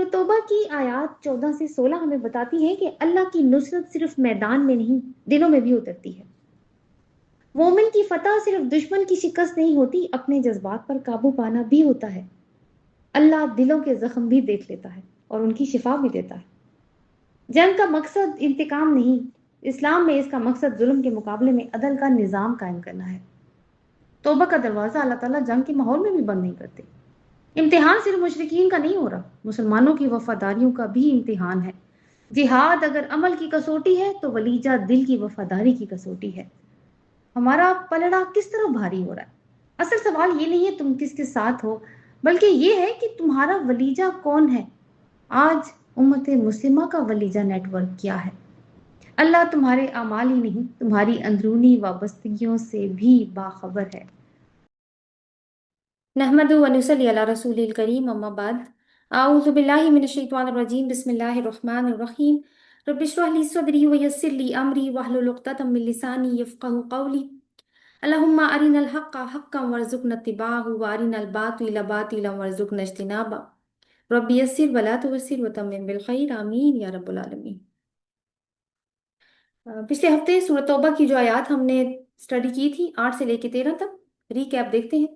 سورۃ توبہ کی آیات 14 سے 16 ہمیں بتاتی ہے کہ اللہ کی نصرت صرف میدان میں نہیں، دلوں میں بھی اترتی ہے۔ مومن کی فتح صرف دشمن کی شکست نہیں ہوتی، اپنے جذبات پر قابو پانا بھی ہوتا ہے۔ اللہ دلوں کے زخم بھی دیکھ لیتا ہے اور ان کی شفا بھی دیتا ہے۔ جنگ کا مقصد انتقام نہیں، اسلام میں اس کا مقصد ظلم کے مقابلے میں عدل کا نظام قائم کرنا ہے۔ توبہ کا دروازہ اللہ تعالیٰ جنگ کے ماحول میں بھی بند نہیں کرتے۔ امتحان صرف مشرکین کا نہیں ہو رہا، مسلمانوں کی وفاداریوں کا بھی امتحان ہے۔ جہاد اگر عمل کی کسوٹی ہے تو ولیجہ دل کی وفاداری کی کسوٹی ہے۔ ہمارا پلڑا کس طرح بھاری ہو رہا ہے؟ اصل سوال یہ نہیں ہے تم کس کے ساتھ ہو، بلکہ یہ ہے کہ تمہارا ولیجہ کون ہے۔ آج امت مسلمہ کا ولیجہ نیٹ ورک کیا ہے؟ اللہ تمہارے اعمال ہی نہیں، تمہاری اندرونی وابستگیوں سے بھی باخبر ہے۔ نحمد و نصلی علی رسول الکریم، اما بعد، اعوذ باللہ من الشیطان الرجیم، بسم اللہ الرحمن الرحیم، رب اشرح لی صدری ویسر لی امری واحلل عقدۃ من لسانی یفقہوا قولی، اللہم ارنا الحق حقا وارزقنا اتباعہ وارنا الباطل باطلا وارزقنا اجتنابہ، رب یسر ولا تعسر وتمم بالخیر، آمین یا رب العالمین۔ پچھلے ہفتے سورۃ توبہ کی جو آیات ہم نے اسٹڈی کی تھی 8 سے لے کے 13 تک، ریکیپ دیکھتے ہیں۔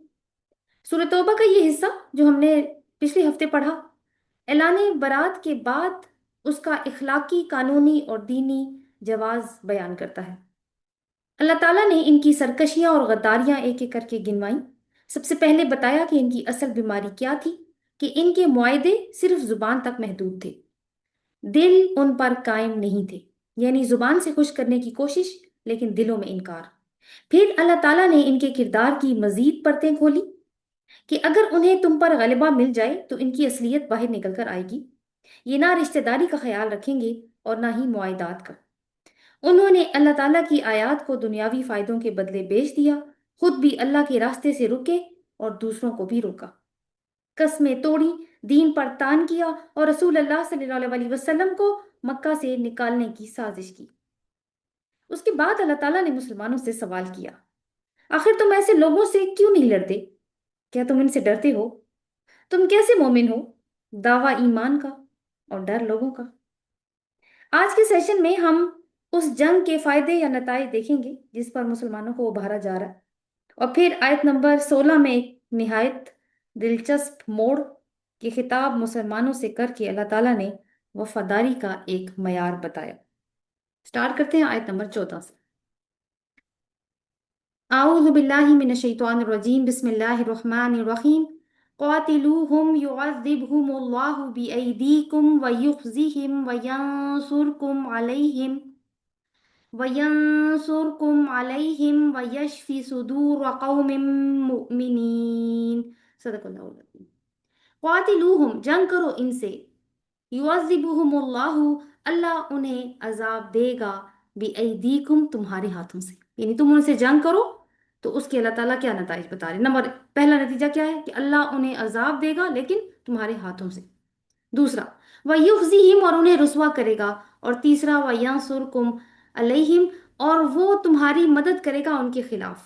سورۃ توبہ کا یہ حصہ جو ہم نے پچھلے ہفتے پڑھا، اعلان برات کے بعد اس کا اخلاقی، قانونی اور دینی جواز بیان کرتا ہے۔ اللہ تعالیٰ نے ان کی سرکشیاں اور غداریاں ایک ایک کر کے گنوائیں۔ سب سے پہلے بتایا کہ ان کی اصل بیماری کیا تھی، کہ ان کے معاہدے صرف زبان تک محدود تھے، دل ان پر قائم نہیں تھے، یعنی زبان سے خوش کرنے کی کوشش لیکن دلوں میں انکار۔ پھر اللہ تعالیٰ نے ان کے کردار کی مزید پرتیں کھولی کہ اگر انہیں تم پر غلبہ مل جائے تو ان کی اصلیت باہر نکل کر آئے گی۔ یہ نہ رشتہ داری کا خیال رکھیں گے اور نہ ہی معاہدات کا۔ انہوں نے اللہ تعالیٰ کی آیات کو دنیاوی فائدوں کے بدلے بیچ دیا، خود بھی اللہ کے راستے سے رکے اور دوسروں کو بھی روکا، قسمیں توڑی، دین پر تان کیا اور رسول اللہ صلی اللہ علیہ وسلم کو مکہ سے نکالنے کی سازش کی۔ اس کے بعد اللہ تعالیٰ نے مسلمانوں سے سوال کیا، آخر تم ایسے لوگوں سے کیوں نہیں لڑتے؟ کیا تم ان سے ڈرتے ہو؟ تم کیسے مومن ہو؟ دعویٰ ایمان کا اور ڈر لوگوں کا۔ آج کے سیشن میں ہم اس جنگ کے فائدے یا نتائج دیکھیں گے جس پر مسلمانوں کو ابھارا جا رہا ہے، اور پھر آیت نمبر 16 میں ایک نہایت دلچسپ موڑ کے خطاب مسلمانوں سے کر کے اللہ تعالیٰ نے وفاداری کا ایک معیار بتایا۔ سٹارٹ کرتے ہیں آیت نمبر 14 سے۔ اعوذ باللہ من الشیطان الرجیم، بسم اللہ الرحمن الرحیم، قاتلوہم یعذبہم اللہ بأیدیکم ویخزیہم وینصرکم علیہم ویشفی صدور قوم مؤمنین۔ صدق اللہ العظیم۔ قاتلوہم، جنگ کرو ان سے، یعذبہم اللہ، اللہ انہیں عذاب دے گا، بأیدیکم، تمہارے ہاتھوں سے، یعنی تم ان سے جنگ کرو تو اس کے اللہ تعالیٰ کیا نتائج بتا رہے۔ پہلا نتیجہ کیا ہے کہ اللہ انہیں عذاب دے گا لیکن تمہارے ہاتھوں سے۔ دوسرا، وَيُخْزِهِمْ، اور انہیں رسوا کرے گا۔ اور تیسرا، وَيَنْصُرْكُمْ عَلَيْهِمْ، اور وہ تمہاری مدد کرے گا ان کے خلاف۔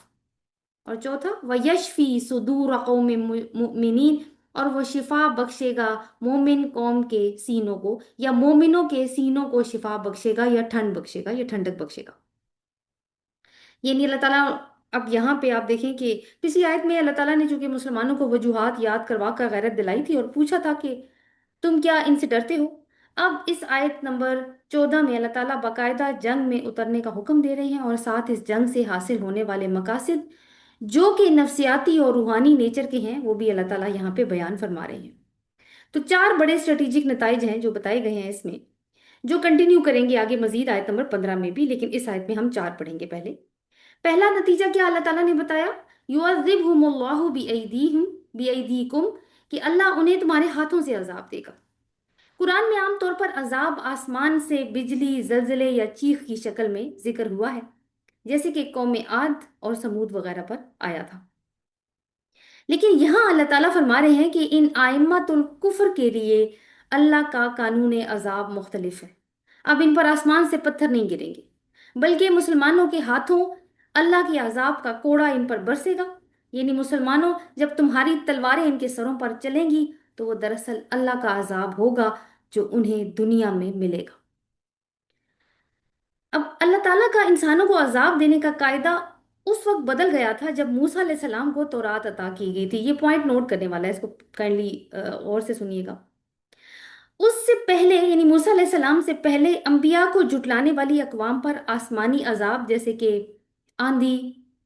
اور چوتھا، وَيَشْفِي صُدُورَ قَوْمٍ مُؤْمِنِينَ، اور وہ شفا بخشے گا مومن قوم کے سینوں کو، یا مومنوں کے سینوں کو شفا بخشے گا، یا ٹھنڈ بخشے گا، یا ٹھنڈک بخشے گا۔ یعنی اللہ تعالیٰ، اب یہاں پہ آپ دیکھیں کہ پچھلی آیت میں اللہ تعالیٰ نے چونکہ مسلمانوں کو وجوہات یاد کروا کر غیرت دلائی تھی اور پوچھا تھا کہ تم کیا ان سے ڈرتے ہو، اب اس آیت نمبر 14 میں اللہ تعالیٰ باقاعدہ جنگ میں اترنے کا حکم دے رہے ہیں، اور ساتھ اس جنگ سے حاصل ہونے والے مقاصد جو کہ نفسیاتی اور روحانی نیچر کے ہیں وہ بھی اللہ تعالیٰ یہاں پہ بیان فرما رہے ہیں۔ تو 4 بڑے اسٹریٹجک نتائج ہیں جو بتائے گئے ہیں اس میں، جو کنٹینیو کریں گے آگے مزید آیت نمبر 15 میں بھی، لیکن اس آیت میں ہم 4 پڑھیں گے۔ پہلا نتیجہ کیا اللہ تعالیٰ نے بتایا، یعذبہم اللہ بأیدیکم، کہ اللہ انہیں تمہارے ہاتھوں سے عذاب دے گا۔ قرآن میں عام طور پر عذاب آسمان سے بجلی، زلزلے یا چیخ کی شکل میں ذکر ہوا ہے، جیسے کہ قوم عاد اور سمود وغیرہ پر آیا تھا۔ لیکن یہاں اللہ تعالیٰ فرما رہے ہیں کہ ان ائمۃ الکفر کے لیے اللہ کا قانون عذاب مختلف ہے۔ اب ان پر آسمان سے پتھر نہیں گریں گے، بلکہ مسلمانوں کے ہاتھوں اللہ کے عذاب کا کوڑا ان پر برسے گا۔ یعنی مسلمانوں، جب تمہاری تلواریں ان کے سروں پر چلیں گی تو وہ دراصل اللہ کا عذاب ہوگا جو انہیں دنیا میں ملے گا۔ اب اللہ تعالیٰ کا انسانوں کو عذاب دینے کا قاعدہ اس وقت بدل گیا تھا جب موسیٰ علیہ السلام کو تورات عطا کی گئی تھی۔ یہ پوائنٹ نوٹ کرنے والا ہے، اس کو کائنڈلی غور سے سنیے گا۔ اس سے پہلے یعنی موسیٰ علیہ السلام سے پہلے انبیاء کو جھٹلانے والی اقوام پر آسمانی عذاب جیسے کہ آندھی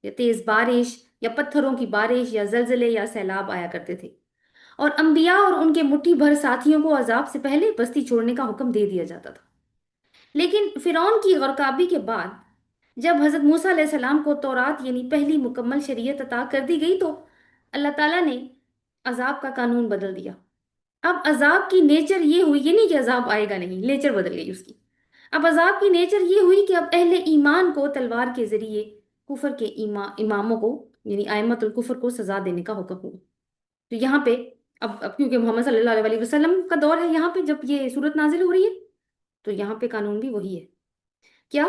یا تیز بارش یا پتھروں کی بارش یا زلزلے یا سیلاب آیا کرتے تھے، اور انبیاء اور ان کے مٹھی بھر ساتھیوں کو عذاب سے پہلے بستی چھوڑنے کا حکم دے دیا جاتا تھا۔ لیکن فرعون کی غرقابی کے بعد جب حضرت موسیٰ علیہ السلام کو تورات یعنی پہلی مکمل شریعت عطا کر دی گئی تو اللہ تعالیٰ نے عذاب کا قانون بدل دیا۔ اب عذاب کی نیچر یہ ہوئی، یہ نہیں کہ عذاب آئے گا نہیں، نیچر بدل گئی اس کی۔ اب عذاب کی نیچر یہ ہوئی کہ اب اہل ایمان کو تلوار کے ذریعے کفر کے اماموں کو یعنی ائمۃ الکفر کو سزا دینے کا حکم ہوا۔ تو یہاں پہ اب کیونکہ محمد صلی اللہ علیہ وسلم کا دور ہے یہاں پہ جب یہ صورت نازل ہو رہی ہے، تو یہاں پہ قانون بھی وہی ہے، کیا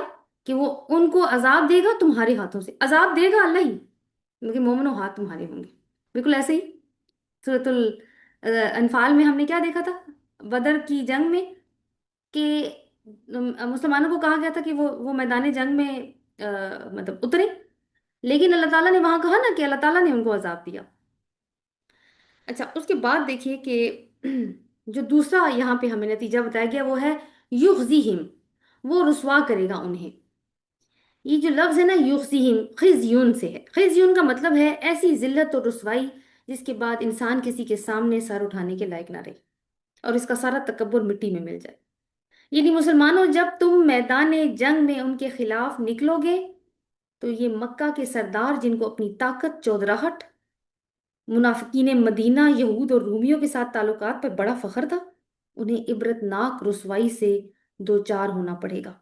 کہ وہ ان کو عذاب دے گا تمہارے ہاتھوں سے، عذاب دے گا اللہ ہی، لیکن مومنوں ہاتھ تمہارے ہوں گے۔ بالکل ایسے ہی سورۃ الانفال میں ہم نے کیا دیکھا تھا بدر کی جنگ میں کہ مسلمانوں کو کہا گیا تھا کہ وہ میدان جنگ میں مطلب اترے، لیکن اللہ تعالیٰ نے وہاں کہا نا کہ اللہ تعالیٰ نے ان کو عذاب دیا۔ اچھا، اس کے بعد دیکھیے کہ جو دوسرا یہاں پہ ہمیں نتیجہ بتایا گیا وہ ہے یخزیہم، وہ رسوا کرے گا انہیں۔ یہ جو لفظ ہے نا یخزیہم خزیون سے ہے، خزیون کا مطلب ہے ایسی ذلت اور رسوائی جس کے بعد انسان کسی کے سامنے سر اٹھانے کے لائق نہ رہے اور اس کا سارا تکبر مٹی میں مل جائے۔ یعنی مسلمانوں جب تم میدان جنگ میں ان کے خلاف نکلو گے تو یہ مکہ کے سردار جن کو اپنی طاقت، چودراہٹ، منافقین مدینہ، یہود اور رومیوں کے ساتھ تعلقات پر بڑا فخر تھا، انہیں عبرتناک رسوائی سے دوچار ہونا پڑے گا۔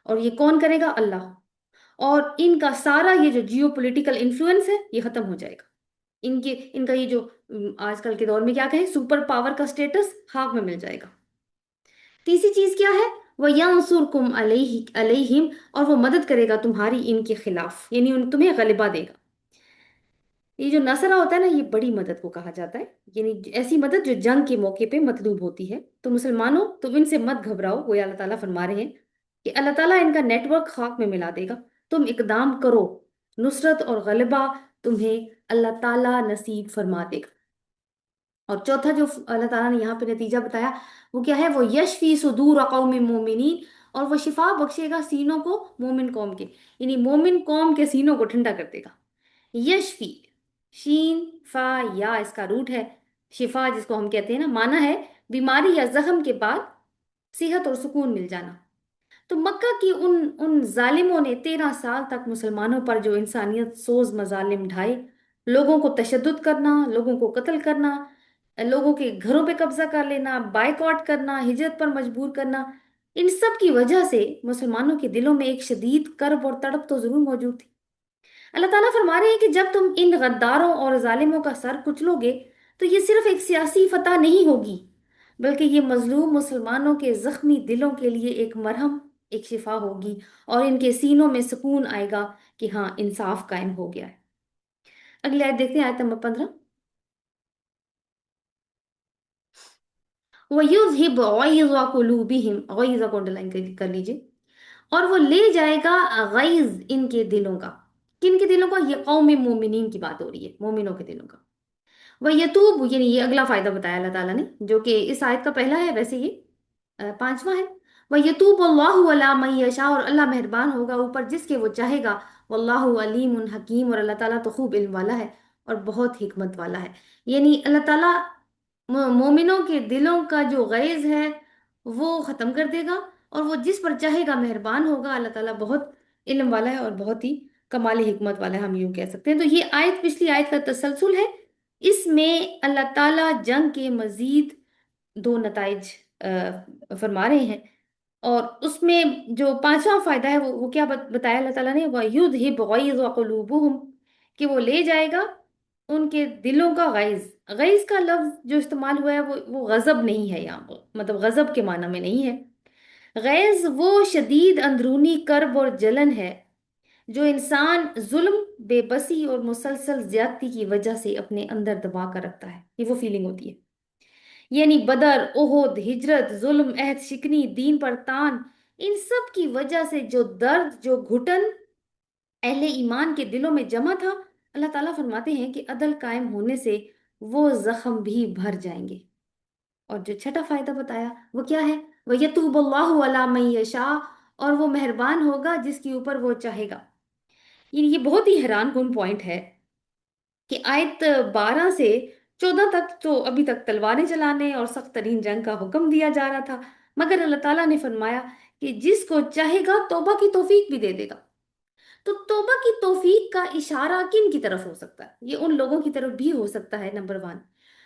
اور یہ کون کرے گا؟ اللہ۔ اور ان کا سارا یہ جو جیو پولیٹیکل انفلوئنس ہے یہ ختم ہو جائے گا۔ ان کا یہ جو آج کل کے دور میں کیا کہیں سپر پاور کا سٹیٹس خاک میں مل جائے گا۔ تیسری چیز کیا ہے؟ وَيَنْصُرْكُمْ عَلَيْهِمْ، اور وہ مدد کرے گا تمہاری ان کے خلاف، یعنی تمہیں غلبہ دے گا۔ یہ جو نصرہ ہوتا ہے نا یہ بڑی مدد کو کہا جاتا ہے، یعنی ایسی مدد جو جنگ کے موقع پہ مطلوب ہوتی ہے۔ تو مسلمانوں تم ان سے مت گھبراؤ، وہ اللہ تعالیٰ فرما رہے ہیں کہ اللہ تعالیٰ ان کا نیٹ ورک خاک میں ملا دے گا، تم اقدام کرو، نصرت اور غلبہ تمہیں اللہ تعالیٰ نصیب فرما دے گا۔ اور چوتھا جو اللہ تعالیٰ نے یہاں پہ نتیجہ بتایا وہ کیا ہے؟ وہ یشفی صدور قوم مومنین، اور وہ شفا بخشے گا سینوں کو مومن قوم کے، یعنی مومن قوم کے سینوں کو ٹھنڈا کر دے گا۔ یشفی، شین فا یا اس کا روٹ ہے، شفا جس کو ہم کہتے ہیں نا، معنی ہے بیماری یا زخم کے بعد صحت اور سکون مل جانا۔ تو مکہ کی ان ظالموں نے 13 سال تک مسلمانوں پر جو انسانیت سوز مظالم ڈھائے، لوگوں کو تشدد کرنا، لوگوں کو قتل کرنا، لوگوں کے گھروں پہ قبضہ کر لینا، بائیکاٹ کرنا، ہجرت پر مجبور کرنا، ان سب کی وجہ سے مسلمانوں کے دلوں میں ایک شدید کرب اور تڑپ تو ضرور موجود تھی۔ اللہ تعالیٰ فرما رہے ہیں کہ جب تم ان غداروں اور ظالموں کا سر کچلو گے تو یہ صرف ایک سیاسی فتح نہیں ہوگی، بلکہ یہ مظلوم مسلمانوں کے زخمی دلوں کے لیے ایک مرہم، ایک شفا ہوگی، اور ان کے سینوں میں سکون آئے گا کہ ہاں انصاف قائم ہو گیا ہے۔ اگلی آیت دیکھتے ہیں، آیت نمبر 15۔ وَيُذْهِبْ غَيْظَ قُلُوبِهِمْ، غَيْظَ کو انڈرلائن کر لیجئے، اور وہ لے جائے گا غیظ ان کے دلوں کا۔ کن کے دلوں کا؟ یہ قوم مومنین کی بات ہو رہی ہے، مومنوں کے دلوں کا۔ وَيَتُوبُ، یعنی یہ اگلا فائدہ بتایا اللہ تعالیٰ نے جو کہ اس آیت کا پہلا ہے، ویسے یہ پانچواں ہے۔ وَيَتُوبُ اللَّهُ عَلَىٰ مَن يَشَاءُ، اور اللہ مہربان ہوگا اوپر جس کے وہ چاہے گا۔ وَاللَّهُ عَلِيمٌ حکیم، اور اللہ تعالیٰ تو خوب علم والا ہے اور بہت حکمت والا ہے۔ یعنی اللہ تعالیٰ مومنوں کے دلوں کا جو غیظ ہے وہ ختم کر دے گا، اور وہ جس پر چاہے گا مہربان ہوگا۔ اللہ تعالیٰ بہت علم والا ہے اور بہت ہی کمال حکمت والا ہے، ہم یوں کہہ سکتے ہیں۔ تو یہ آیت پچھلی آیت کا تسلسل ہے، اس میں اللہ تعالیٰ جنگ کے مزید 2 نتائج فرما رہے ہیں، اور اس میں جو پانچواں فائدہ ہے وہ کیا بتایا اللہ تعالیٰ نے؟ وَيُذْهِبْ غَيْظَ قُلُوبِهِمْ، کہ وہ لے جائے گا ان کے دلوں کا غیظ۔ غیظ کا لفظ جو استعمال ہوا ہے وہ غضب نہیں ہے، یہاں مطلب غضب کے معنی میں نہیں ہے۔ غیظ وہ شدید اندرونی کرب اور جلن ہے جو انسان ظلم، بے بسی اور مسلسل زیادتی کی وجہ سے اپنے اندر دبا کر رکھتا ہے، یہ وہ فیلنگ ہوتی ہے۔ یعنی بدر، احد، ہجرت، ظلم، عہد شکنی، دین پر تان، ان سب کی وجہ سے جو درد، جو گھٹن اہل ایمان کے دلوں میں جمع تھا، اللہ تعالیٰ فرماتے ہیں کہ عدل قائم ہونے سے وہ زخم بھی بھر جائیں گے۔ اور جو چھٹا فائدہ بتایا وہ کیا ہے؟ وَيَتُوبُ اللَّهُ عَلَى مَن يَشَاءُ، اور وہ مہربان ہوگا جس کے اوپر وہ چاہے گا۔ یہ بہت ہی حیران کن پوائنٹ ہے کہ آیت 12 سے 14 تک تو ابھی تک تلواریں چلانے اور سخت ترین جنگ کا حکم دیا جا رہا تھا، مگر اللہ تعالیٰ نے فرمایا کہ جس کو چاہے گا توبہ کی توفیق بھی دے دے گا۔ تو توبہ کی توفیق کا اشارہ کن کی طرف ہو سکتا ہے؟ یہ ان لوگوں کی طرف بھی ہو سکتا ہے، نمبر 1،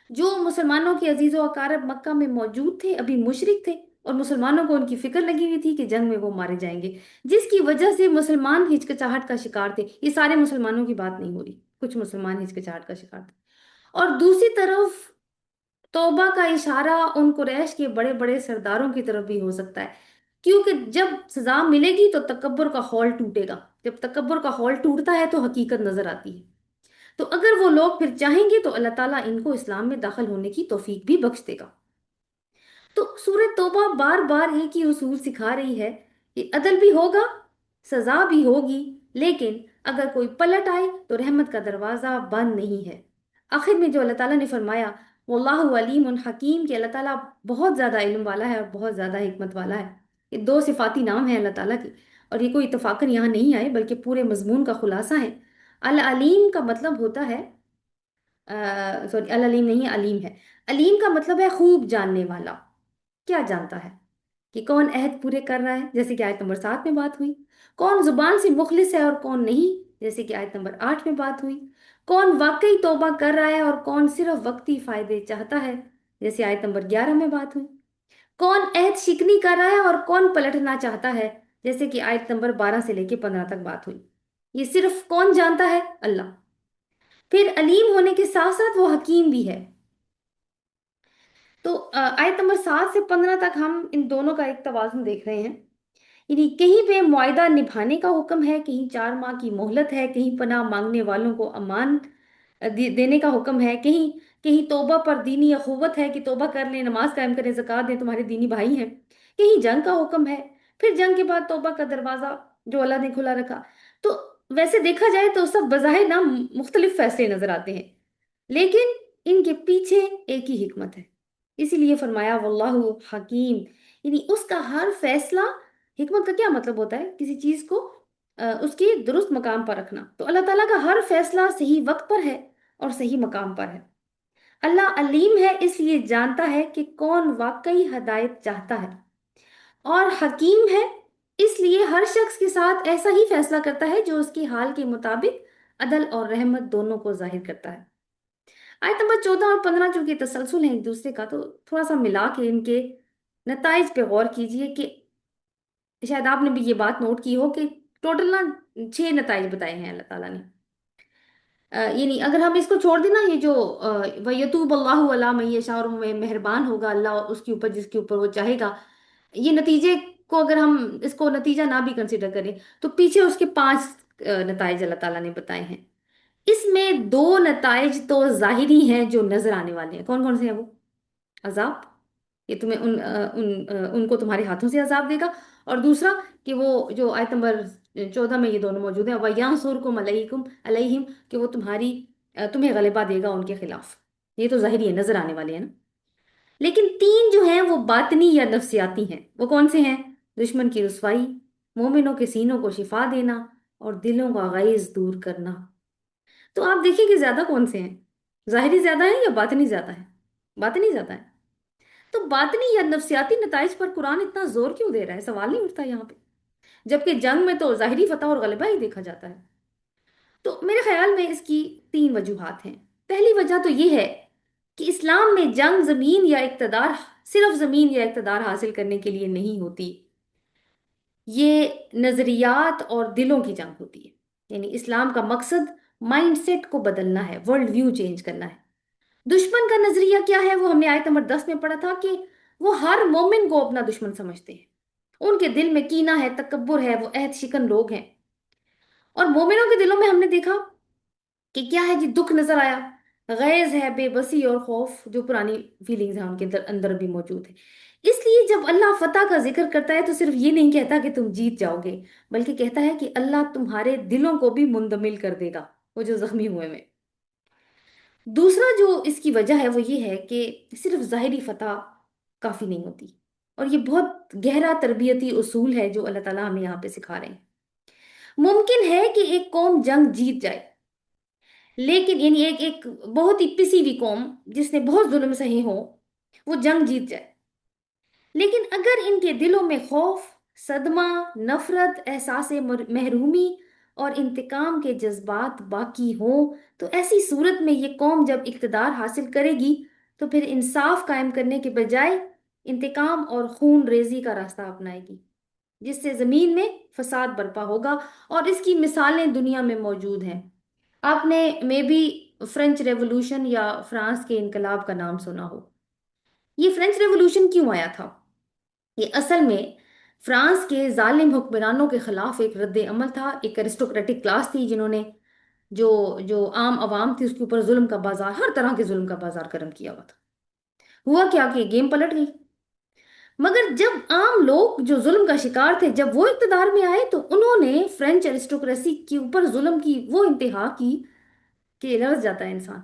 جو مسلمانوں کے عزیز و اقارب مکہ میں موجود تھے، ابھی مشرک تھے، اور مسلمانوں کو ان کی فکر لگی ہوئی تھی کہ جنگ میں وہ مارے جائیں گے، جس کی وجہ سے مسلمان ہچکچاہٹ کا شکار تھے۔ یہ سارے مسلمانوں کی بات نہیں ہو رہی، کچھ مسلمان ہچکچاہٹ کا شکار تھے۔ اور دوسری طرف توبہ کا اشارہ ان قریش کے بڑے بڑے سرداروں کی طرف بھی ہو سکتا ہے، کیونکہ جب سزا ملے گی تو تکبر کا خول ٹوٹے گا، جب تکبر کا خول ٹوٹتا ہے تو حقیقت نظر آتی ہے۔ تو اگر وہ لوگ پھر چاہیں گے تو اللہ تعالیٰ ان کو اسلام میں داخل ہونے کی توفیق بھی بخش دے گا۔ تو سورہ توبہ بار بار ایک ہی اصول سکھا رہی ہے کہ عدل بھی ہوگا، سزا بھی ہوگی، لیکن اگر کوئی پلٹ آئے تو رحمت کا دروازہ بند نہیں ہے۔ آخر میں جو اللہ تعالیٰ نے فرمایا واللہ علیم حکیم، کہ اللہ تعالیٰ بہت زیادہ علم والا ہے اور بہت زیادہ حکمت والا ہے، یہ 2 صفاتی نام ہیں اللہ تعالیٰ کی، اور یہ کوئی اتفاقاً یہاں نہیں آئے بلکہ پورے مضمون کا خلاصہ ہے۔ العلیم کا مطلب ہوتا ہے، سوری العلیم نہیں، علیم ہے۔ علیم کا مطلب ہے خوب جاننے والا، کیا جانتا ہے کہ کون عہد پورے کر رہا ہے، جیسے کہ آیت نمبر 7 میں بات ہوئی، کون زبان سے مخلص ہے اور کون نہیں، جیسے کہ آیت نمبر 8 میں بات ہوئی، کون واقعی توبہ کر رہا ہے اور کون صرف وقتی فائدے چاہتا ہے، جیسے آیت نمبر 11 میں بات ہوئی، کون عہد شکنی کر رہا ہے اور کون پلٹنا چاہتا ہے، جیسے کہ آیت نمبر 12 سے لے کے 15 تک بات ہوئی۔ یہ صرف کون جانتا ہے؟ اللہ۔ پھر علیم ہونے کے ساتھ ساتھ وہ حکیم بھی ہے۔ تو آیت نمبر 7 سے 15 تک ہم ان دونوں کا ایک توازن دیکھ رہے ہیں، یعنی کہیں پہ معاہدہ نبھانے کا حکم ہے، کہیں 4 ماہ کی مہلت ہے، کہیں پناہ مانگنے والوں کو امان دینے کا حکم ہے، کہیں کہیں توبہ پر دینی اخوت ہے کہ توبہ کر لیں، نماز قائم کریں، زکوٰۃ دیں، تمہارے دینی بھائی ہیں، کہیں جنگ کا حکم ہے، پھر جنگ کے بعد توبہ کا دروازہ جو اللہ نے کھلا رکھا۔ تو ویسے دیکھا جائے تو سب بظاہر نا مختلف فیصلے نظر آتے ہیں، لیکن ان کے پیچھے ایک ہی حکمت ہے، اسی لیے فرمایا واللہ حکیم، یعنی اس کا ہر فیصلہ، حکمت کا کیا مطلب ہوتا ہے؟ کسی چیز کو اس کے درست مقام پر رکھنا، تو اللہ تعالیٰ کا ہر فیصلہ صحیح وقت پر ہے اور صحیح مقام پر ہے۔ اللہ علیم ہے، اس لیے جانتا ہے کہ کون واقعی ہدایت چاہتا ہے، اور حکیم ہے، اس لیے ہر شخص کے ساتھ ایسا ہی فیصلہ کرتا ہے جو اس کے حال کے مطابق عدل اور رحمت دونوں کو ظاہر کرتا ہے۔ آیت نمبر 14 اور 15 چونکہ تسلسل ہیں ایک دوسرے کا، تو تھوڑا سا ملا کے ان کے نتائج پہ غور کیجئے، کہ شاید آپ نے بھی یہ بات نوٹ کی ہو کہ ٹوٹل نا 6 نتائج بتائے ہیں اللہ تعالیٰ نے۔ یعنی اگر ہم اس کو چھوڑ دیں نا، یہ جو وَيَتُوبُ اللَّهُ عَلَىٰ مَن يَشَاءُ، اور وہ مہربان ہوگا اللہ اس کے اوپر جس کے اوپر وہ چاہے گا، یہ نتیجے کو اگر ہم اس کو نتیجہ نہ بھی کنسیڈر کریں تو پیچھے اس کے 5 نتائج اللہ تعالیٰ نے بتائے ہیں۔ اس میں 2 نتائج تو ظاہری ہیں جو نظر آنے والے ہیں، کون کون سے ہیں وہ؟ عذاب، کہ تمہیں ان کو تمہارے ہاتھوں سے عذاب دے گا، اور دوسرا کہ وہ جو آیت نمبر 14 میں یہ دونوں موجود ہیں، وَيَنصُرْكُمْ عَلَيْهِمْ، کہ وہ تمہیں غلبہ دے گا ان کے خلاف، یہ تو ظاہری ہے، نظر آنے والے ہیں نا۔ لیکن 3 جو ہیں وہ باطنی یا نفسیاتی ہیں، وہ کون سے ہیں؟ دشمن کی رسوائی، مومنوں کے سینوں کو شفا دینا، اور دلوں کا غیظ دور کرنا۔ تو آپ دیکھیں کہ زیادہ کون سے ہیں؟ ظاہری زیادہ ہیں یا باطنی زیادہ ہیں؟ باطنی زیادہ ہیں۔ تو باطنی یا نفسیاتی نتائج پر قرآن اتنا زور کیوں دے رہا ہے؟ سوال نہیں اٹھتا یہاں پہ، جبکہ جنگ میں تو ظاہری فتح اور غلبہ ہی دیکھا جاتا ہے۔ تو میرے خیال میں اس کی 3 وجوہات ہیں۔ پہلی وجہ تو یہ ہے کہ اسلام میں جنگ زمین یا اقتدار، صرف زمین یا اقتدار حاصل کرنے کے لیے نہیں ہوتی، یہ نظریات اور دلوں کی جنگ ہوتی ہے۔ یعنی اسلام کا مقصد مائنڈ سیٹ کو بدلنا ہے، ورلڈ ویو چینج کرنا ہے۔ دشمن کا نظریہ کیا ہے؟ وہ ہم نے آیت نمبر 10 میں پڑھا تھا کہ وہ ہر مومن کو اپنا دشمن سمجھتے ہیں، ان کے دل میں کینہ ہے، تکبر ہے، وہ عہد شکن لوگ ہیں۔ اور مومنوں کے دلوں میں ہم نے دیکھا کہ کیا ہے جی؟ دکھ نظر آیا، غیظ ہے، بے بسی اور خوف، جو پرانی فیلنگز ہیں ان کے اندر اندر بھی موجود ہے۔ اس لیے جب اللہ فتح کا ذکر کرتا ہے تو صرف یہ نہیں کہتا کہ تم جیت جاؤ گے، بلکہ کہتا ہے کہ اللہ تمہارے دلوں کو بھی منجمل کر دے گا، وہ جو زخمی ہوئے میں۔ دوسرا جو اس کی وجہ ہے وہ یہ ہے کہ صرف ظاہری فتح کافی نہیں ہوتی، اور یہ بہت گہرا تربیتی اصول ہے جو اللہ تعالیٰ ہمیں یہاں پہ سکھا رہے ہیں۔ ممکن ہے کہ ایک قوم جنگ جیت جائے، لیکن یعنی ایک بہت ہی پسی ہوئی قوم جس نے بہت ظلم سہے ہو، وہ جنگ جیت جائے، لیکن اگر ان کے دلوں میں خوف، صدمہ، نفرت، احساس محرومی اور انتقام کے جذبات باقی ہوں، تو ایسی صورت میں یہ قوم جب اقتدار حاصل کرے گی تو پھر انصاف قائم کرنے کے بجائے انتقام اور خون ریزی کا راستہ اپنائے گی، جس سے زمین میں فساد برپا ہوگا، اور اس کی مثالیں دنیا میں موجود ہیں۔ آپ نے مے بی فرینچ ریولوشن یا فرانس کے انقلاب کا نام سنا ہو۔ یہ فرینچ ریولوشن کیوں آیا تھا؟ یہ اصل میں فرانس کے ظالم حکمرانوں کے خلاف ایک رد عمل تھا۔ ایک ایرسٹوکریٹک کلاس تھی جنہوں نے جو جو عام عوام تھی اس کے اوپر ظلم کا بازار، ہر طرح کے ظلم کا بازار گرم کیا ہوا تھا۔ ہوا کیا کہ گیم پلٹ گئی، مگر جب عام لوگ جو ظلم کا شکار تھے جب وہ اقتدار میں آئے تو انہوں نے فرینچ ایرسٹوکریسی کے اوپر ظلم کی وہ انتہا کی کہ لرز جاتا ہے انسان۔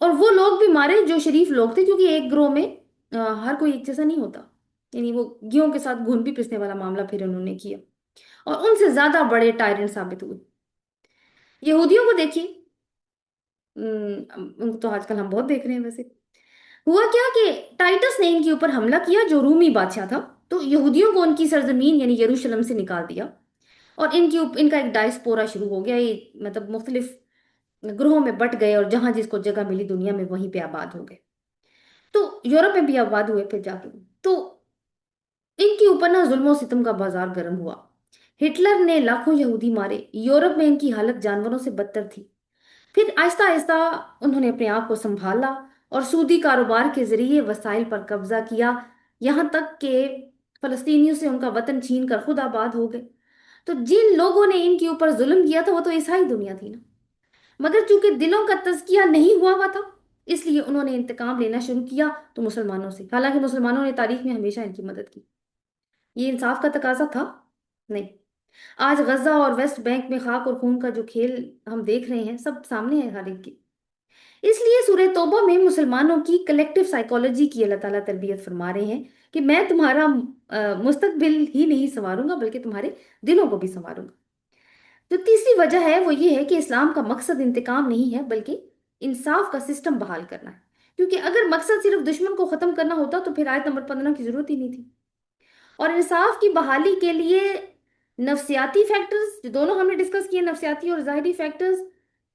اور وہ لوگ بھی مارے جو شریف لوگ تھے، کیونکہ ایک گروہ میں ہر کوئی ایک جیسا نہیں ہوتا، یعنی وہ گیہوں کے ساتھ گھن بھی پسنے والا معاملہ پھر انہوں نے کیا، اور ان سے زیادہ بڑے ٹائرنٹ ثابت ہوئے۔ یہودیوں کو دیکھیے، ان کو تو آج کل ہم بہت دیکھ رہے ہیں ویسے۔ ہوا کیا کہ ٹائٹس نے ان کے اوپر حملہ کیا جو رومی بادشاہ تھا، تو یہودیوں کو ان کی سرزمین یعنی یروشلم سے نکال دیا، اور ان کا ایک ڈائسپورا شروع ہو گیا، یہ مطلب مختلف گروہوں میں بٹ گئے، اور جہاں جس کو جگہ ملی دنیا میں وہیں پہ آباد ہو گئے۔ تو یورپ میں بھی آباد ہوئے پھر جا کے، تو ان کے اوپر نہ ظلم و ستم کا بازار گرم ہوا۔ ہٹلر نے لاکھوں یہودی مارے، یورپ میں ان کی حالت جانوروں سے بدتر تھی۔ پھر آہستہ آہستہ انہوں نے اپنے آپ کو سنبھالا اور سودی کاروبار کے ذریعے وسائل پر قبضہ کیا، یہاں تک کہ فلسطینیوں سے ان کا وطن چھین کر خود آباد ہو گئے۔ تو جن لوگوں نے ان کے اوپر ظلم کیا تھا وہ تو عیسائی دنیا تھی نا، مگر چونکہ دلوں کا تزکیہ نہیں ہوا ہوا تھا اس لیے انہوں نے انتقام لینا شروع کیا تو مسلمانوں سے، حالانکہ مسلمانوں نے تاریخ میں ہمیشہ ان کی مدد کی۔ یہ انصاف کا تقاضا تھا؟ نہیں۔ آج غزہ اور ویسٹ بینک میں خاک اور خون کا جو کھیل ہم دیکھ رہے ہیں سب سامنے ہے ہر ایک کی۔ اس لیے سورہ توبہ میں مسلمانوں کی کلیکٹیو سائیکالوجی کی اللہ تعالیٰ تربیت فرما رہے ہیں کہ میں تمہارا مستقبل ہی نہیں سنواروں گا بلکہ تمہارے دلوں کو بھی سنواروں گا۔ جو تیسری وجہ ہے وہ یہ ہے کہ اسلام کا مقصد انتقام نہیں ہے بلکہ انصاف کا سسٹم بحال کرنا ہے، کیونکہ اگر مقصد صرف دشمن کو ختم کرنا ہوتا تو پھر آیت نمبر 15 کی ضرورت ہی نہیں تھی۔ اور انصاف کی بحالی کے لیے نفسیاتی فیکٹرز جو دونوں ہم نے ڈسکس کیے، نفسیاتی اور ظاہری فیکٹرز،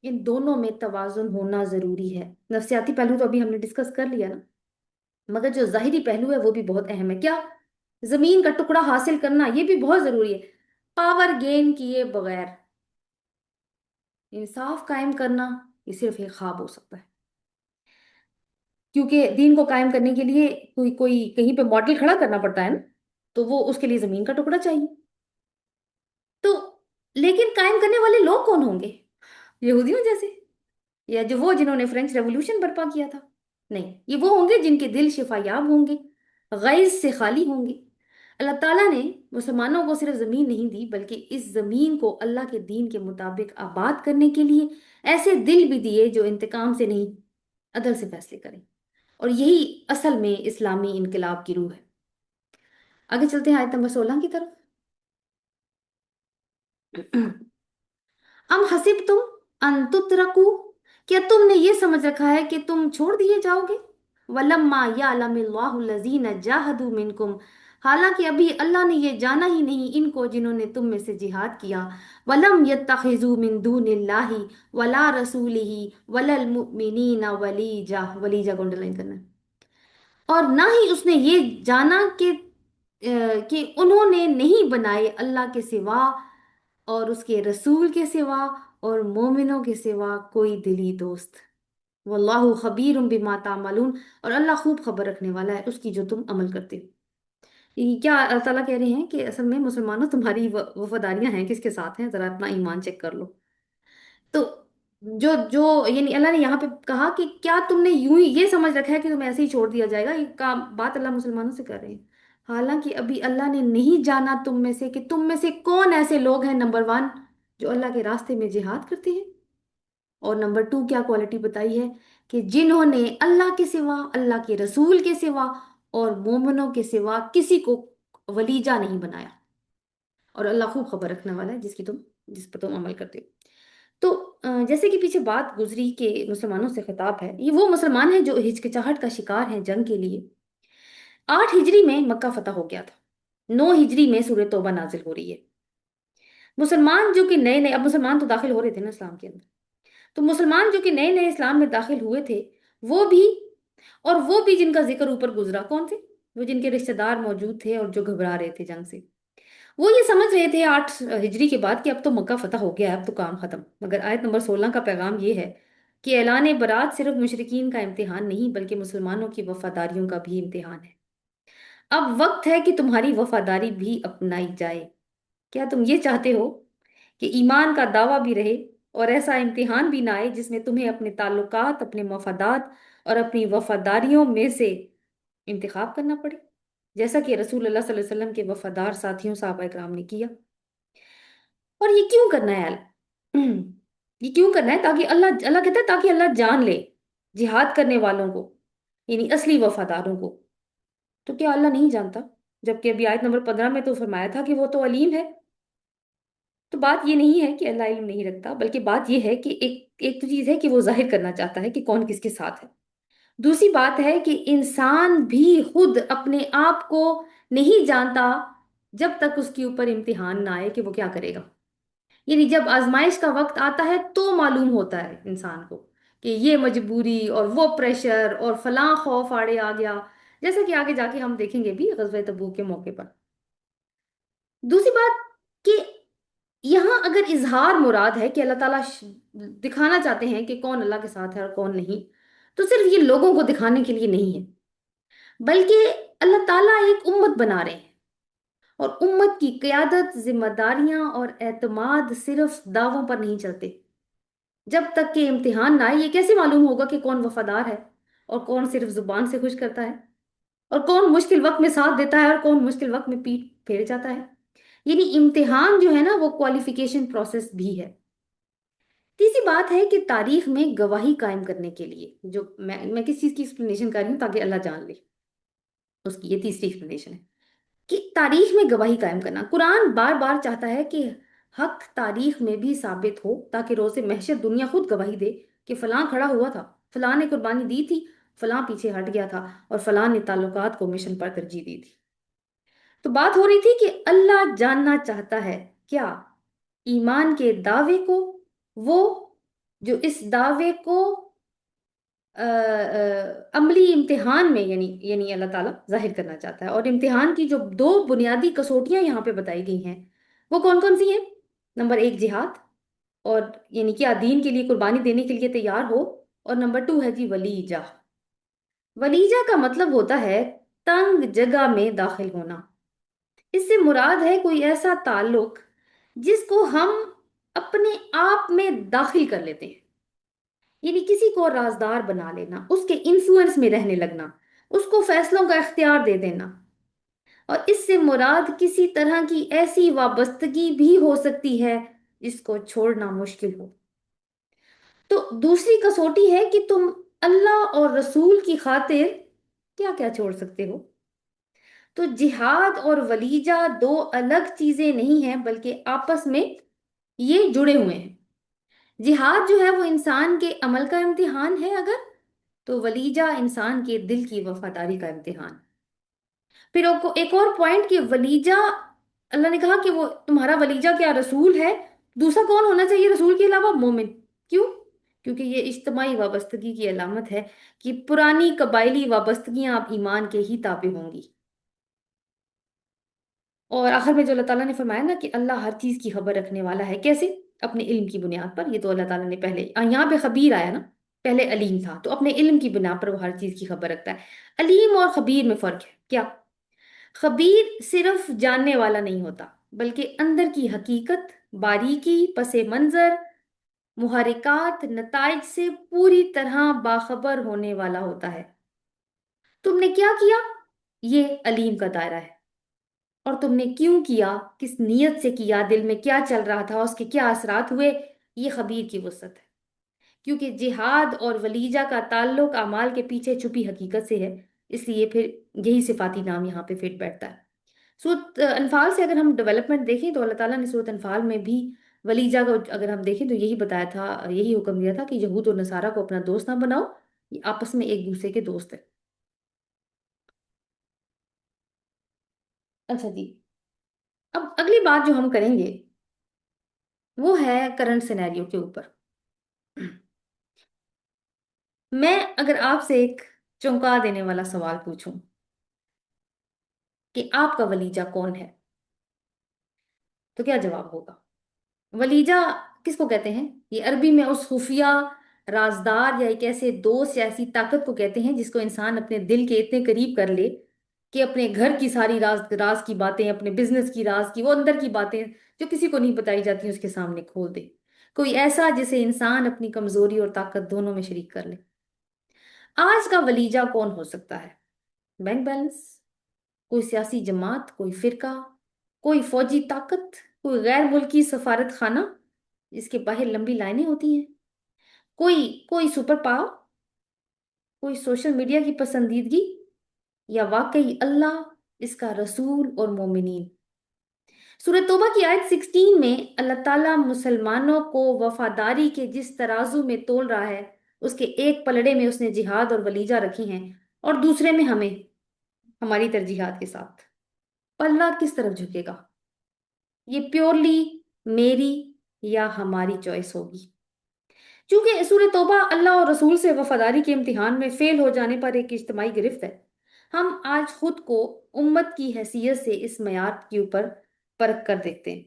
ان دونوں میں توازن ہونا ضروری ہے۔ نفسیاتی پہلو تو ابھی ہم نے ڈسکس کر لیا نا، مگر جو ظاہری پہلو ہے وہ بھی بہت اہم ہے۔ کیا؟ زمین کا ٹکڑا حاصل کرنا، یہ بھی بہت ضروری ہے۔ پاور گین کیے بغیر انصاف قائم کرنا یہ صرف ایک خواب ہو سکتا ہے، کیونکہ دین کو قائم کرنے کے لیے کوئی کہیں پہ ماڈل کھڑا کرنا پڑتا ہے نا، تو وہ اس کے لیے زمین کا ٹکڑا چاہیے۔ تو لیکن قائم کرنے والے لوگ کون ہوں گے؟ یہودیوں جیسے، یا جو وہ جنہوں نے فرینچ ریولوشن برپا کیا تھا؟ نہیں، یہ وہ ہوں گے جن کے دل شفا یاب ہوں گے، غیظ سے خالی ہوں گے۔ اللہ تعالیٰ نے مسلمانوں کو صرف زمین نہیں دی بلکہ اس زمین کو اللہ کے دین کے مطابق آباد کرنے کے لیے ایسے دل بھی دیے جو انتقام سے نہیں عدل سے فیصلے کریں، اور یہی اصل میں اسلامی انقلاب کی روح ہے۔ آگے چلتے ہیں آیت نمبر 16 کی طرف۔ ام حسبتم ان تترکو، کیا تم نے یہ سمجھ رکھا ہے کہ تم چھوڑ دیے جاؤ گے؟ ولما یعلم اللہ الذین جاہدوا منکم، حالانکہ ابھی اللہ نے یہ جانا ہی نہیں ان کو جنہوں نے تم میں سے جہاد کیا۔ ولم یتخذوا من دون اللہ ولا رسولہ ولا المؤمنین ولیجہ، ولیجہ کو انڈرلائن کرنا ہے۔ اور نہ ہی اس نے یہ جانا کہ انہوں نے نہیں بنائے اللہ کے سوا اور اس کے رسول کے سوا اور مومنوں کے سوا کوئی دلی دوست۔ واللہ خبیر بما تعملون، اور اللہ خوب خبر رکھنے والا ہے اس کی جو تم عمل کرتے ہو۔ یہ کیا اللہ تعالیٰ کہہ رہے ہیں کہ اصل میں مسلمانوں تمہاری وفاداریاں ہیں کس کے ساتھ ہیں، ذرا اپنا ایمان چیک کر لو۔ تو جو جو یعنی اللہ نے یہاں پہ کہا کہ کیا تم نے یوں ہی یہ سمجھ رکھا ہے کہ تمہیں ایسے ہی چھوڑ دیا جائے گا، یہ کام بات اللہ مسلمانوں سے کر رہے ہیں، حالانکہ ابھی اللہ نے نہیں جانا تم میں سے کہ تم میں سے کون ایسے لوگ ہیں، نمبر ون جو اللہ کے راستے میں جہاد کرتے ہیں، اور نمبر ٹو کیا کوالٹی بتائی ہے کہ جنہوں نے اللہ کے سوا، اللہ کے رسول کے سوا اور مومنوں کے سوا کسی کو ولیجہ نہیں بنایا، اور اللہ خوب خبر رکھنے والا ہے جس پر تم عمل کرتے ہو۔ تو جیسے کہ پیچھے بات گزری کہ مسلمانوں سے خطاب ہے، یہ وہ مسلمان ہیں جو ہچکچاہٹ کا شکار ہیں جنگ کے لیے۔ 8 ہجری میں مکہ فتح ہو گیا تھا، 9 ہجری میں سورہ توبہ نازل ہو رہی ہے۔ مسلمان جو کہ نئے نئے، اب مسلمان تو داخل ہو رہے تھے نا اسلام کے اندر، تو مسلمان جو کہ نئے نئے اسلام میں داخل ہوئے تھے وہ بھی، اور وہ بھی جن کا ذکر اوپر گزرا، کون تھے؟ وہ جن کے رشتہ دار موجود تھے اور جو گھبرا رہے تھے جنگ سے، وہ یہ سمجھ رہے تھے 8 ہجری کے بعد کہ اب تو مکہ فتح ہو گیا ہے، اب تو کام ختم۔ مگر آیت نمبر 16 کا پیغام یہ ہے کہ اعلان برات صرف مشرکین کا امتحان نہیں بلکہ مسلمانوں کی وفاداریوں کا بھی امتحان ہے۔ اب وقت ہے کہ تمہاری وفاداری بھی اپنائی جائے۔ کیا تم یہ چاہتے ہو کہ ایمان کا دعویٰ بھی رہے اور ایسا امتحان بھی نہ آئے جس میں تمہیں اپنے تعلقات، اپنے مفادات اور اپنی وفاداریوں میں سے انتخاب کرنا پڑے، جیسا کہ رسول اللہ صلی اللہ علیہ وسلم کے وفادار ساتھیوں صحابہ کرام نے کیا؟ اور یہ کیوں کرنا ہے یہ کیوں کرنا ہے؟ تاکہ اللہ کہتا ہے تاکہ اللہ جان لے جہاد کرنے والوں کو، یعنی اصلی وفاداروں کو۔ تو کیا اللہ نہیں جانتا؟ جبکہ ابھی آیت نمبر 15 میں تو فرمایا تھا کہ وہ تو علیم ہے۔ تو بات یہ نہیں ہے کہ اللہ علم نہیں رکھتا، بلکہ بات یہ ہے کہ ایک تو چیز ہے کہ وہ ظاہر کرنا چاہتا ہے کہ کون کس کے ساتھ ہے، دوسری بات ہے کہ انسان بھی خود اپنے آپ کو نہیں جانتا جب تک اس کے اوپر امتحان نہ آئے کہ وہ کیا کرے گا۔ یعنی جب آزمائش کا وقت آتا ہے تو معلوم ہوتا ہے انسان کو کہ یہ مجبوری اور وہ پریشر اور فلاں خوف آڑے آ گیا، جیسا کہ آگے جا کے ہم دیکھیں گے بھی غزوہ تبوک کے موقع پر۔ دوسری بات کہ یہاں اگر اظہار مراد ہے کہ اللہ تعالیٰ دکھانا چاہتے ہیں کہ کون اللہ کے ساتھ ہے اور کون نہیں، تو صرف یہ لوگوں کو دکھانے کے لیے نہیں ہے، بلکہ اللہ تعالیٰ ایک امت بنا رہے ہیں، اور امت کی قیادت، ذمہ داریاں اور اعتماد صرف دعووں پر نہیں چلتے۔ جب تک کہ امتحان نہ آئے یہ کیسے معلوم ہوگا کہ کون وفادار ہے اور کون صرف زبان سے خوش کرتا ہے، اور کون مشکل وقت میں ساتھ دیتا ہے اور کون مشکل وقت میں پیٹ پھیر جاتا ہے؟ یعنی امتحان جو ہے نا وہ کوالیفیکیشن پروسیس بھی ہے۔ تیسری بات ہے کہ تاریخ میں گواہی قائم کرنے کے لیے، جو میں کس چیز کی ایکسپلینیشن کر رہی ہوں تاکہ اللہ جان لے، اس کی یہ تیسری ایکسپلینیشن ہے کہ تاریخ میں گواہی قائم کرنا۔ قرآن بار بار چاہتا ہے کہ حق تاریخ میں بھی ثابت ہو تاکہ روز محشر دنیا خود گواہی دے کہ فلاں کھڑا ہوا تھا، فلاں نے قربانی دی تھی، فلاں پیچھے ہٹ گیا تھا، اور فلاں نے تعلقات کو مشن پر ترجیح دی تھی۔ تو بات ہو رہی تھی کہ اللہ جاننا چاہتا ہے کیا ایمان کے دعوے کو، وہ جو اس دعوے کو عملی امتحان میں یعنی اللہ تعالیٰ ظاہر کرنا چاہتا ہے۔ اور امتحان کی جو 2 بنیادی کسوٹیاں یہاں پہ بتائی گئی ہیں وہ کون کون سی ہیں؟ نمبر 1 جہاد، اور یعنی کیا دین کے لیے قربانی دینے کے لیے تیار ہو، اور نمبر 2 ہے جی ولیجہ۔ ولیجہ کا مطلب ہوتا ہے تنگ جگہ میں داخل ہونا۔ اس سے مراد ہے کوئی ایسا تعلق جس کو ہم اپنے آپ میں داخل کر لیتے ہیں، یعنی کسی کو رازدار بنا لینا، اس کے انفلوئنس میں رہنے لگنا، اس کو فیصلوں کا اختیار دے دینا۔ اور اس سے مراد کسی طرح کی ایسی وابستگی بھی ہو سکتی ہے جس کو چھوڑنا مشکل ہو۔ تو دوسری کسوٹی ہے کہ تم اللہ اور رسول کی خاطر کیا کیا چھوڑ سکتے ہو۔ تو جہاد اور ولیجہ 2 الگ چیزیں نہیں ہیں بلکہ آپس میں یہ جڑے ہوئے ہیں۔ جہاد جو ہے وہ انسان کے عمل کا امتحان ہے اگر، تو ولیجہ انسان کے دل کی وفاداری کا امتحان۔ پھر ایک اور پوائنٹ کہ ولیجہ، اللہ نے کہا کہ وہ تمہارا ولیجہ کیا رسول ہے، دوسرا کون ہونا چاہیے رسول کے علاوہ؟ مومن۔ کیوں؟ کیونکہ یہ اجتماعی وابستگی کی علامت ہے کہ پرانی قبائلی وابستگیاں اب ایمان کے ہی تابع ہوں گی۔ اور آخر میں جو اللہ تعالیٰ نے فرمایا نا کہ اللہ ہر چیز کی خبر رکھنے والا ہے، کیسے؟ اپنے علم کی بنیاد پر۔ یہ تو اللہ تعالیٰ نے پہلے یہاں پہ خبیر آیا نا، پہلے علیم تھا، تو اپنے علم کی بنا پر وہ ہر چیز کی خبر رکھتا ہے۔ علیم اور خبیر میں فرق ہے کیا؟ خبیر صرف جاننے والا نہیں ہوتا بلکہ اندر کی حقیقت، باریکی، پس منظر محرکات نتائج سے پوری طرح باخبر ہونے والا ہوتا ہے۔ تم نے کیا کیا، یہ علیم کا دائرہ ہے، اور تم نے کیوں کیا، کس نیت سے کیا، دل میں کیا چل رہا تھا، اس کے کیا اثرات ہوئے، یہ خبیر کی وسعت ہے۔ کیونکہ جہاد اور ولیجہ کا تعلق اعمال کے پیچھے چھپی حقیقت سے ہے، اس لیے پھر یہی صفاتی نام یہاں پہ فٹ بیٹھتا ہے۔ سورت انفال سے اگر ہم ڈیولپمنٹ دیکھیں تو اللہ تعالیٰ نے سورت انفال میں بھی ولیجہ کو اگر ہم دیکھیں تو یہی بتایا تھا، یہی حکم دیا تھا کہ یہود اور نصارہ کو اپنا دوست نہ بناؤ، یہ آپس میں ایک دوسرے کے دوست ہیں۔ اچھا جی، اب اگلی بات جو ہم کریں گے وہ ہے کرنٹ سینیریو کے اوپر۔ میں اگر آپ سے ایک چونکا دینے والا سوال پوچھوں کہ آپ کا ولیجہ کون ہے، تو کیا جواب ہوگا؟ ولیجہ کس کو کہتے ہیں؟ یہ عربی میں اس خفیہ رازدار یا ایک ایسے دوست یا ایسی طاقت کو کہتے ہیں جس کو انسان اپنے دل کے اتنے قریب کر لے کہ اپنے گھر کی ساری راز کی باتیں، اپنے بزنس کی راز کی، وہ اندر کی باتیں جو کسی کو نہیں بتائی جاتی اس کے سامنے کھول دے۔ کوئی ایسا جسے انسان اپنی کمزوری اور طاقت دونوں میں شریک کر لے۔ آج کا ولیجہ کون ہو سکتا ہے؟ بینک بیلنس، کوئی سیاسی جماعت، کوئی فرقہ، کوئی فوجی طاقت، کوئی غیر ملکی سفارت خانہ جس کے باہر لمبی لائنیں ہوتی ہیں، کوئی سپر پاور، کوئی سوشل میڈیا کی پسندیدگی، یا واقعی اللہ، اس کا رسول اور مومنین۔ سورہ توبہ کی آیت 16 میں اللہ تعالیٰ مسلمانوں کو وفاداری کے جس ترازو میں تول رہا ہے، اس کے ایک پلڑے میں اس نے جہاد اور ولیجہ رکھی ہیں، اور دوسرے میں ہمیں، ہماری ترجیحات کے ساتھ۔ پلڑا کس طرف جھکے گا؟ یہ پیورلی میری یا ہماری چوائس ہوگی۔ چونکہ سورہ توبہ اللہ اور رسول سے وفاداری کے امتحان میں فیل ہو جانے پر ایک اجتماعی گرفت ہے، ہم آج خود کو امت کی حیثیت سے اس معیار کے اوپر پرکھ کر دیکھتے ہیں۔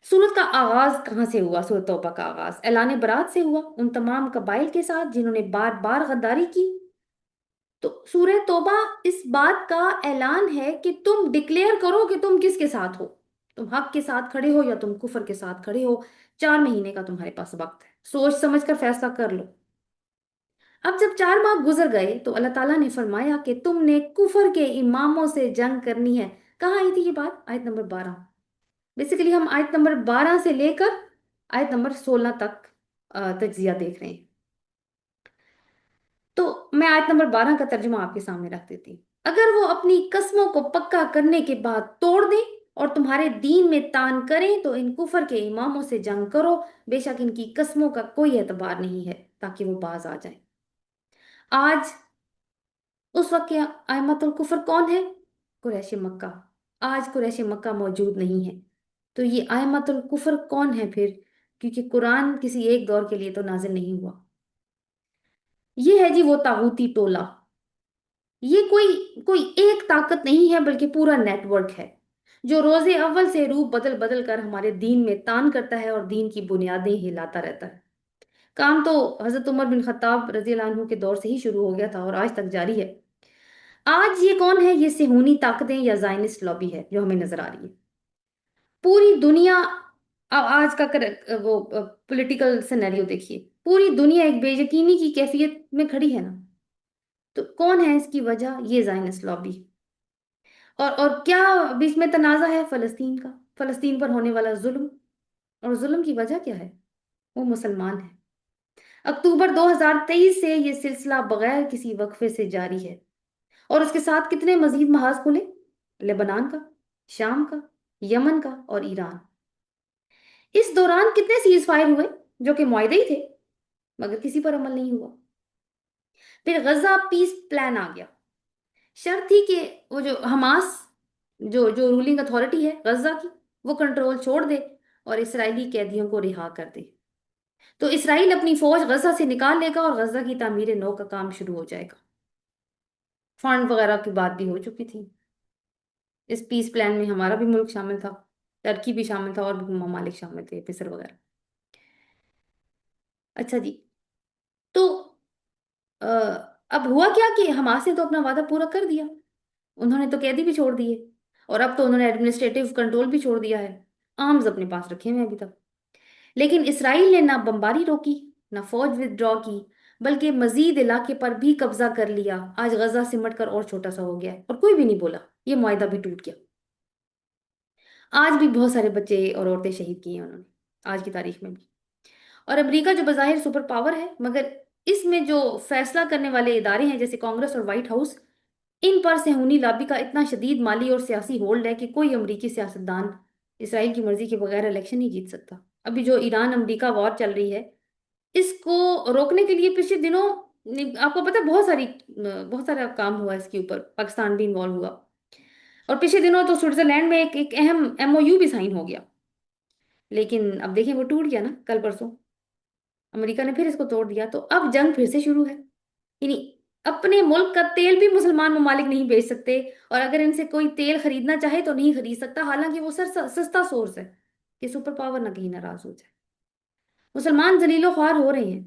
سورت کا آغاز کہاں سے ہوا؟ سورت توبہ کا آغاز اعلان برات سے ہوا، ان تمام قبائل کے ساتھ جنہوں نے بار بار غداری کی۔ تو سورہ توبہ اس بات کا اعلان ہے کہ تم ڈکلیئر کرو کہ تم کس کے ساتھ ہو، تم حق کے ساتھ کھڑے ہو یا تم کفر کے ساتھ کھڑے ہو۔ 4 مہینے کا تمہارے پاس وقت ہے، سوچ سمجھ کر فیصلہ کر لو۔ اب جب 4 ماہ گزر گئے تو اللہ تعالیٰ نے فرمایا کہ تم نے کفر کے اماموں سے جنگ کرنی ہے۔ کہاں آئی تھی یہ بات؟ آیت نمبر 12۔ بیسیکلی ہم آیت نمبر 12 سے لے کر آیت نمبر 16 تک تجزیہ دیکھ رہے ہیں۔ تو میں آیت نمبر 12 کا ترجمہ آپ کے سامنے رکھ دیتی ہوں۔ اگر وہ اپنی قسموں کو پکا کرنے کے بعد توڑ دیں اور تمہارے دین میں تان کریں تو ان کفر کے اماموں سے جنگ کرو، بے شک ان کی قسموں کا کوئی اعتبار نہیں ہے تاکہ وہ باز آ جائیں۔ آج اس وقت کے ائمۃ الکفر کون ہے؟ قریش مکہ۔ آج قریش مکہ موجود نہیں ہے، تو یہ ائمۃ الکفر کون ہے پھر؟ کیونکہ قرآن کسی ایک دور کے لیے تو نازل نہیں ہوا۔ یہ ہے جی وہ طاغوتی ٹولہ۔ یہ کوئی ایک طاقت نہیں ہے بلکہ پورا نیٹ ورک ہے جو روز اول سے روپ بدل بدل کر ہمارے دین میں تان کرتا ہے اور دین کی بنیادیں ہلاتا رہتا ہے۔ کام تو حضرت عمر بن خطاب رضی اللہ عنہ کے دور سے ہی شروع ہو گیا تھا اور آج تک جاری ہے۔ آج یہ کون ہے؟ یہ صہیونی طاقتیں یا زائنسٹ لابی ہے جو ہمیں نظر آ رہی ہے۔ پوری دنیا آج کا وہ پولیٹیکل سینیریو دیکھیے، پوری دنیا ایک بے یقینی کی کیفیت میں کھڑی ہے نا۔ تو کون ہے اس کی وجہ؟ یہ زائنسٹ لابی۔ اور کیا بیچ میں تنازع ہے؟ فلسطین کا، فلسطین پر ہونے والا ظلم، اور ظلم کی وجہ کیا ہے؟ وہ مسلمان ہیں۔ اکتوبر 2023 سے یہ سلسلہ بغیر کسی وقفے سے جاری ہے، اور اس کے ساتھ کتنے مزید محاذ کھلے؟ لبنان کا، شام کا، یمن کا اور ایران۔ اس دوران کتنے سیز فائر ہوئے جو کہ معاہدے ہی تھے، مگر کسی پر عمل نہیں ہوا۔ پھر غزہ پیس پلان آ گیا، شرط تھی کہ وہ جو حماس جو رولنگ اتھارٹی ہے غزہ کی، وہ کنٹرول چھوڑ دے اور اسرائیلی قیدیوں کو رہا کر دے، تو اسرائیل اپنی فوج غزہ سے نکال لے گا اور غزہ کی تعمیر نو کا کام شروع ہو جائے گا۔ فنڈ وغیرہ کی بات بھی ہو چکی تھی۔ اس پیس پلان میں ہمارا بھی ملک شامل تھا، ترکی بھی شامل تھا اور بھی ممالک شامل تھے، مصر وغیرہ۔ اچھا جی، تو اب ہوا کیا کہ حماس نے تو اپنا وعدہ پورا کر دیا، انہوں نے تو قیدی بھی چھوڑ دیے، اور اب تو انہوں نے ایڈمنسٹریٹو کنٹرول بھی چھوڑ دیا ہے، آرمز اپنے پاس رکھے ہوئے ہیں ابھی تک۔ لیکن اسرائیل نے نہ بمباری روکی، نہ فوج ودرا کی، بلکہ مزید علاقے پر بھی قبضہ کر لیا۔ آج غزہ سمٹ کر اور چھوٹا سا ہو گیا ہے اور کوئی بھی نہیں بولا، یہ معاہدہ بھی ٹوٹ گیا۔ آج بھی بہت سارے بچے اور عورتیں شہید کی ہیں انہوں نے، آج کی تاریخ میں بھی۔ اور امریکہ جو بظاہر سپر پاور ہے، مگر اس میں جو فیصلہ کرنے والے ادارے ہیں جیسے کانگریس اور وائٹ ہاؤس، ان پر صہیونی لابی کا اتنا شدید مالی اور سیاسی ہولڈ ہے کہ کوئی امریکی سیاستدان اسرائیل کی مرضی کے بغیر الیکشن نہیں جیت سکتا۔ ابھی جو ایران امریکہ وار چل رہی ہے، اس کو روکنے کے لیے پچھلے دنوں آپ کو پتہ ہے بہت سارا کام ہوا اس کے اوپر، پاکستان بھی انوالو ہوا، اور پچھلے دنوں تو سوئٹزرلینڈ میں ایک اہم MOU بھی سائن ہو گیا، لیکن اب دیکھیں وہ ٹوٹ گیا نا کل پرسوں، امریکہ نے پھر اس کو توڑ دیا، تو اب جنگ پھر سے شروع ہے۔ یعنی اپنے ملک کا تیل بھی مسلمان ممالک نہیں بیچ سکتے، اور اگر ان سے کوئی تیل خریدنا چاہے تو نہیں خرید سکتا، حالانکہ وہ سستا سورس ہے، کہ سپر پاور نہ کہیں ناراض ہو جائے۔ مسلمان ذلیل و خوار ہو رہے ہیں،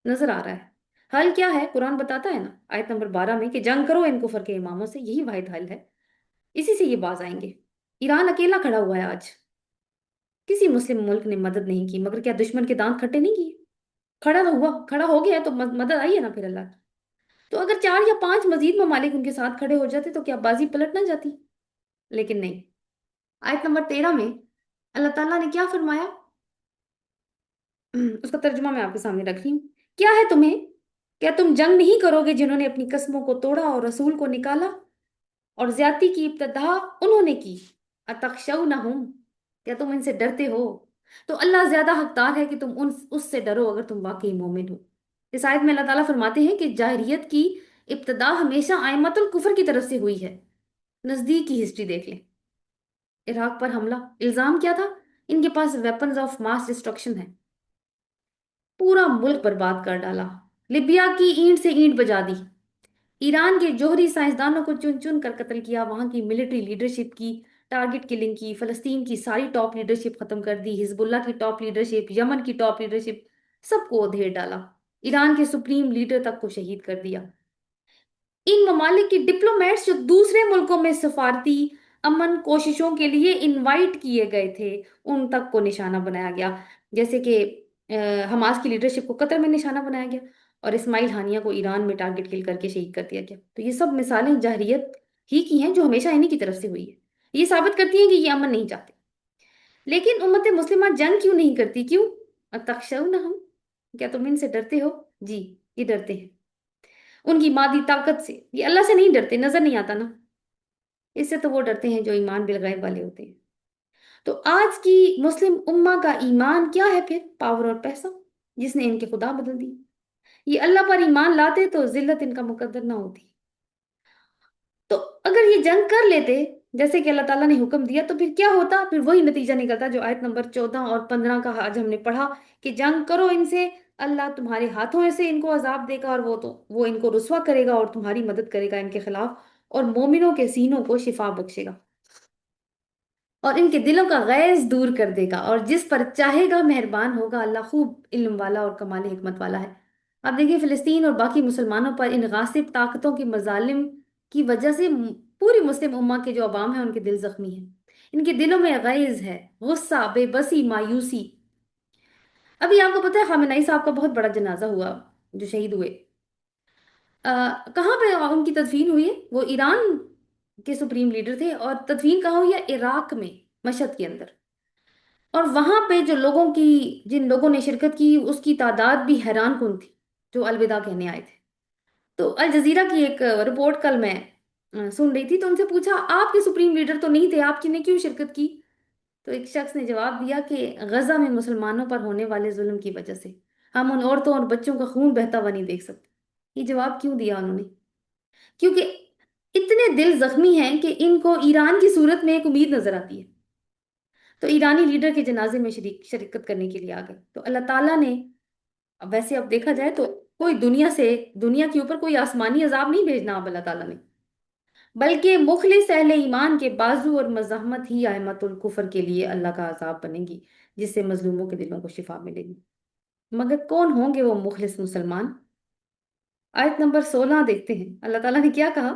نظر آ رہا ہے۔ حل کیا ہے؟ قرآن بتاتا ہے نا آیت نمبر 12 میں کہ جنگ کرو ان کفر کے اماموں سے، یہی واحد حل ہے، اسی سے یہ باز آئیں گے۔ ایران اکیلا کھڑا ہوا ہے آج، کسی مسلم ملک نے مدد نہیں کی، مگر کیا دشمن کے دانت کھٹے نہیں کیے؟ کھڑا ہو گیا تو مدد آئی ہے نا پھر اللہ کی۔ تو اگر 4 یا 5 مزید ممالک ان کے ساتھ کھڑے ہو جاتے تو کیا بازی پلٹ نہ جاتی؟ لیکن نہیں۔ آیت نمبر 13 میں اللہ تعالیٰ نے کیا فرمایا؟ اس کا ترجمہ میں آپ کے سامنے رکھ رہی ہوں۔ کیا ہے تمہیں؟ کیا تم جنگ نہیں کرو گے جنہوں نے اپنی قسموں کو توڑا اور رسول کو نکالا، اور زیادتی کی ابتدا انہوں نے کی؟ اتخشونہم، کیا تم ان سے ڈرتے ہو؟ تو اللہ زیادہ حقدار ہے کہ تم اس سے ڈرو اگر تم واقعی مومن ہو۔ اس آیت میں اللہ تعالیٰ فرماتے ہیں کہ جاہریت کی ابتدا ہمیشہ ائمۃ الکفر کی طرف سے ہوئی ہے۔ نزدیک کی ہسٹری دیکھ لیں، عراق پر حملہ، الزام کیا تھا؟ ان کے پاس ویپنز آف ماس ڈسٹرکشن ہے، پورا ملک برباد کر ڈالا، لیبیا کی اینٹ سے اینٹ بجا دی، ایران کے جوہری سائنسدانوں کو چن چن کر قتل کیا، وہاں کی ملٹری لیڈرشپ کی ٹارگٹ کلنگ کی، فلسطین کی ساری ٹاپ لیڈرشپ ختم کر دی، حزب اللہ کی ٹاپ لیڈرشپ، یمن کی ٹاپ لیڈرشپ، سب کو ادھیڑ ڈالا، ایران کے سپریم لیڈر تک کو شہید کر دیا۔ ان ممالک کی ڈپلومیٹس جو دوسرے ملکوں میں سفارتی امن کوششوں کے لیے انوائٹ کیے گئے تھے، ان تک کو نشانہ بنایا گیا، جیسے کہ حماس کی لیڈرشپ کو قطر میں نشانہ بنایا گیا، اور اسماعیل ہانیہ کو ایران میں ٹارگٹ کل کر کے شہید کر دیا گیا۔ تو یہ سب مثالیں جاہریت ہی کی ہیں جو ہمیشہ انہی کی طرف سے ہوئی ہے، یہ ثابت کرتی ہیں کہ یہ امن نہیں چاہتے۔ لیکن امت مسلمہ جنگ کیوں نہیں کرتی؟ کیوں؟ اتخشونہم، کیا تم ان سے ڈرتے ہو؟ جی، یہ ڈرتے ہیں ان کی مادی طاقت سے، یہ اللہ سے نہیں ڈرتے، نظر نہیں آتا نا، اس سے تو وہ ڈرتے ہیں جو ایمان بالغیب والے ہوتے ہیں۔ تو آج کی مسلم امہ کا ایمان کیا ہے پھر؟ پاور اور پیسہ، جس نے ان کے خدا بدل دی۔ یہ اللہ پر ایمان لاتے تو ذلت ان کا مقدر نہ ہوتی۔ تو اگر یہ جنگ کر لیتے جیسے کہ اللہ تعالیٰ نے حکم دیا، تو پھر کیا ہوتا؟ پھر وہی نتیجہ نکلتا جو آیت نمبر 14 اور 15 کا آج ہم نے پڑھا، کہ جنگ کرو ان سے، اللہ تمہارے ہاتھوں سے ان کو عذاب دے گا، اور وہ ان کو رسوا کرے گا اور تمہاری مدد کرے گا ان کے خلاف، اور مومنوں کے سینوں کو شفا بخشے گا، اور ان کے دلوں کا غیظ دور کر دے گا، اور جس پر چاہے گا مہربان ہوگا۔ اللہ خوب علم والا اور کمال حکمت والا ہے۔ اب دیکھیں فلسطین اور باقی مسلمانوں پر ان غاصب طاقتوں کے مظالم کی وجہ سے پوری مسلم امہ کے جو عوام ہیں ان کے دل زخمی ہیں، ان کے دلوں میں غیظ ہے، غصہ، بے بسی، مایوسی۔ ابھی آپ کو پتہ ہے خامنہ ای صاحب کا بہت بڑا جنازہ ہوا، جو شہید ہوئے، کہاں پہ ان کی تدفین ہوئی ہے؟ وہ ایران کے سپریم لیڈر تھے، اور تدفین کہاں ہوئی ہے؟ عراق میں، مشہد کے اندر، اور وہاں پہ جن لوگوں نے شرکت کی اس کی تعداد بھی حیران کن تھی، جو الوداع کہنے آئے تھے۔ تو الجزیرہ کی ایک رپورٹ کل میں سن رہی تھی، تو ان سے پوچھا آپ کے سپریم لیڈر تو نہیں تھے، آپ نے کیوں شرکت کی؟ تو ایک شخص نے جواب دیا کہ غزہ میں مسلمانوں پر ہونے والے ظلم کی وجہ سے ہم ان عورتوں اور بچوں کا خون بہتا ہوا نہیں دیکھ سکتے۔ یہ جواب کیوں دیا انہوں نے؟ کیونکہ اتنے دل زخمی ہیں کہ ان کو ایران کی صورت میں ایک امید نظر آتی ہے، تو ایرانی لیڈر کے جنازے میں شرکت کرنے کے لیے آ گئے۔ تو اللہ تعالیٰ نے، ویسے اب دیکھا جائے تو کوئی دنیا کے اوپر کوئی آسمانی عذاب نہیں بھیجنا اب اللہ تعالیٰ نے، بلکہ مخلص اہل ایمان کے بازو اور مزاحمت ہی ائمۃ الکفر کے لیے اللہ کا عذاب بنے گی، جس سے مظلوموں کے دلوں کو شفا ملے گی۔ مگر کون ہوں گے وہ مخلص مسلمان؟ آیت نمبر 16 دیکھتے ہیں، اللہ تعالیٰ نے کیا کہا؟